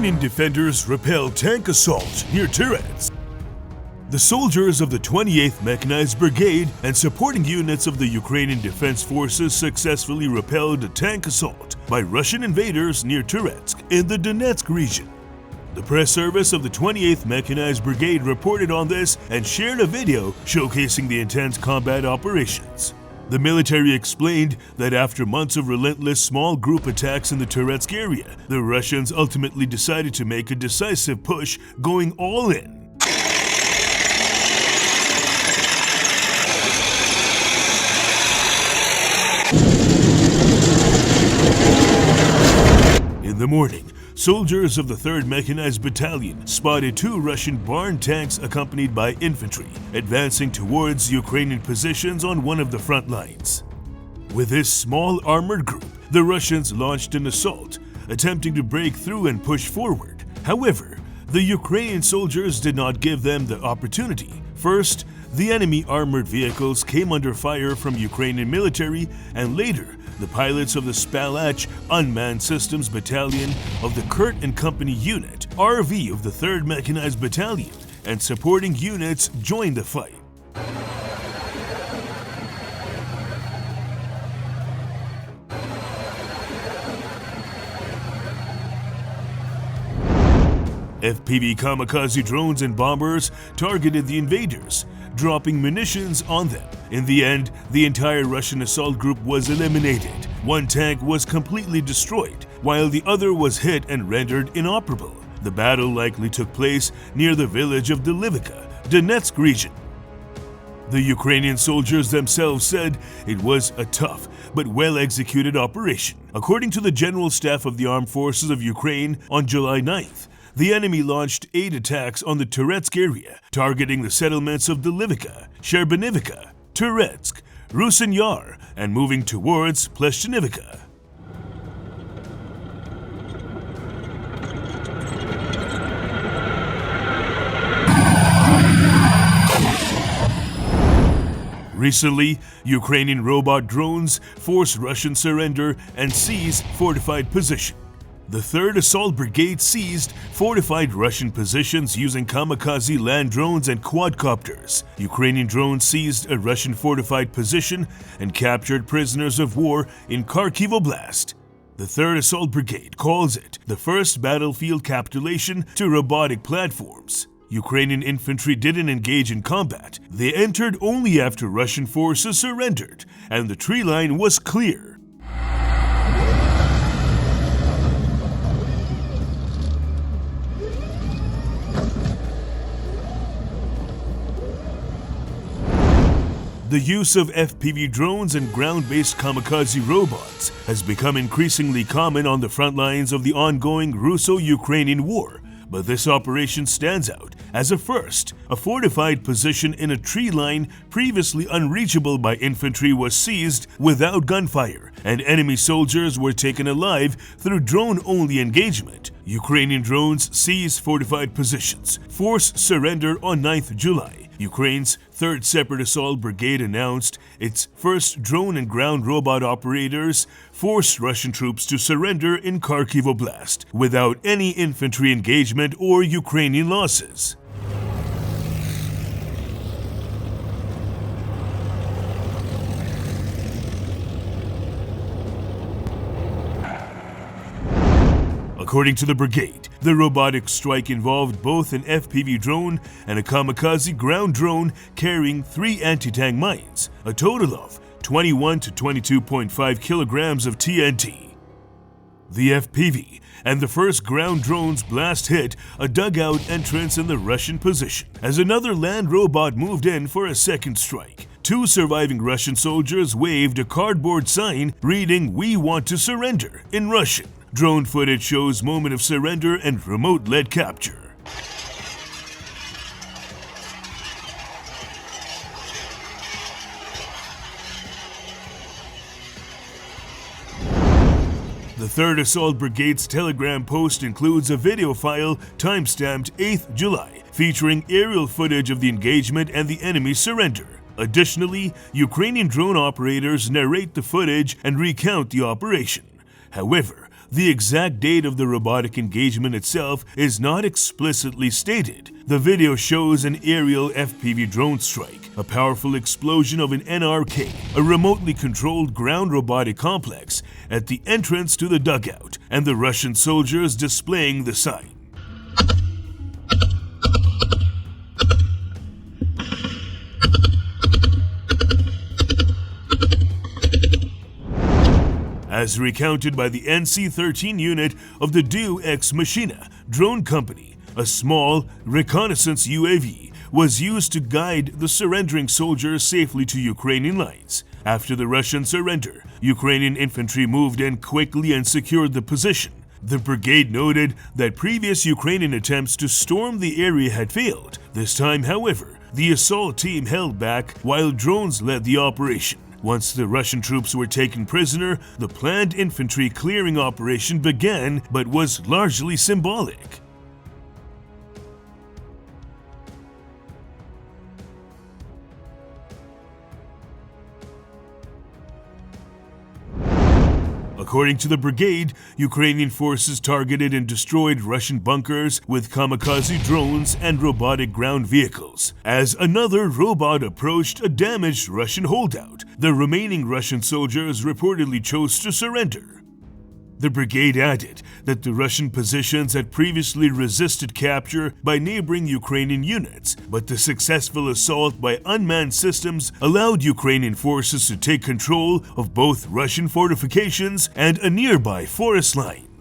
Ukrainian defenders repelled tank assault near Toretsk. The soldiers of the 28th Mechanized Brigade and supporting units of the Ukrainian Defense Forces successfully repelled a tank assault by Russian invaders near Toretsk in the Donetsk region. The press service of the 28th Mechanized Brigade reported on this and shared a video showcasing the intense combat operations. The military explained that after months of relentless small group attacks in the Toretsk area, the Russians ultimately decided to make a decisive push, going all in. In the morning, soldiers of the 3rd Mechanized Battalion spotted 2 Russian barn tanks accompanied by infantry, advancing towards Ukrainian positions on one of the front lines. With this small armored group, the Russians launched an assault, attempting to break through and push forward. However, the Ukrainian soldiers did not give them the opportunity. First, the enemy armored vehicles came under fire from Ukrainian military, and later, the pilots of the Spalach Unmanned Systems Battalion of the Kurt and Company Unit, RV of the 3rd Mechanized Battalion, and supporting units joined the fight. FPV kamikaze drones and bombers targeted the invaders, dropping munitions on them. In the end, the entire Russian assault group was eliminated. One tank was completely destroyed, while the other was hit and rendered inoperable. The battle likely took place near the village of Dyliivka, Donetsk region. The Ukrainian soldiers themselves said it was a tough but well-executed operation. According to the General Staff of the Armed Forces of Ukraine, on July 9th, the enemy launched 8 attacks on the Toretsk area, targeting the settlements of Dyliivka, Shcherbinivka, Toretsk, Rusin Yar, and moving towards Pleshchenivka. Recently, Ukrainian robot drones forced Russian surrender and seized fortified position. The 3rd Assault Brigade seized fortified Russian positions using kamikaze land drones and quadcopters. Ukrainian drones seized a Russian fortified position and captured prisoners of war in Kharkiv Oblast. The 3rd Assault Brigade calls it the first battlefield capitulation to robotic platforms. Ukrainian infantry didn't engage in combat. They entered only after Russian forces surrendered, and the tree line was clear. The use of FPV drones and ground-based kamikaze robots has become increasingly common on the front lines of the ongoing Russo-Ukrainian war, but this operation stands out as a first. A fortified position in a tree line previously unreachable by infantry was seized without gunfire, and enemy soldiers were taken alive through drone-only engagement. Ukrainian drones seized fortified positions. Force surrender on 9th July. Ukraine's 3rd Separate Assault Brigade announced its first drone and ground robot operators forced Russian troops to surrender in Kharkiv Oblast without any infantry engagement or Ukrainian losses. According to the brigade, the robotic strike involved both an FPV drone and a kamikaze ground drone carrying 3 anti-tank mines, a total of 21 to 22.5 kilograms of TNT. The FPV and the first ground drone's blast hit a dugout entrance in the Russian position, as another land robot moved in for a second strike. 2 surviving Russian soldiers waved a cardboard sign reading "We want to surrender" in Russian. Drone footage shows moment of surrender and remote-led capture. The 3rd Assault Brigade's Telegram post includes a video file timestamped 8th July, featuring aerial footage of the engagement and the enemy surrender. Additionally, Ukrainian drone operators narrate the footage and recount the operation. However, The exact date of the robotic engagement itself is not explicitly stated. The video shows an aerial FPV drone strike, a powerful explosion of an NRK, a remotely controlled ground robotic complex, at the entrance to the dugout, and the Russian soldiers displaying the sign. As recounted by the NC-13 unit of the Dyliivka Machina drone company, a small reconnaissance UAV was used to guide the surrendering soldiers safely to Ukrainian lines. After the Russian surrender, Ukrainian infantry moved in quickly and secured the position. The brigade noted that previous Ukrainian attempts to storm the area had failed. This time, however, the assault team held back while drones led the operation. Once the Russian troops were taken prisoner, the planned infantry clearing operation began but was largely symbolic. According to the brigade, Ukrainian forces targeted and destroyed Russian bunkers with kamikaze drones and robotic ground vehicles. As another robot approached a damaged Russian holdout, the remaining Russian soldiers reportedly chose to surrender. The brigade added that the Russian positions had previously resisted capture by neighboring Ukrainian units, but the successful assault by unmanned systems allowed Ukrainian forces to take control of both Russian fortifications and a nearby forest line.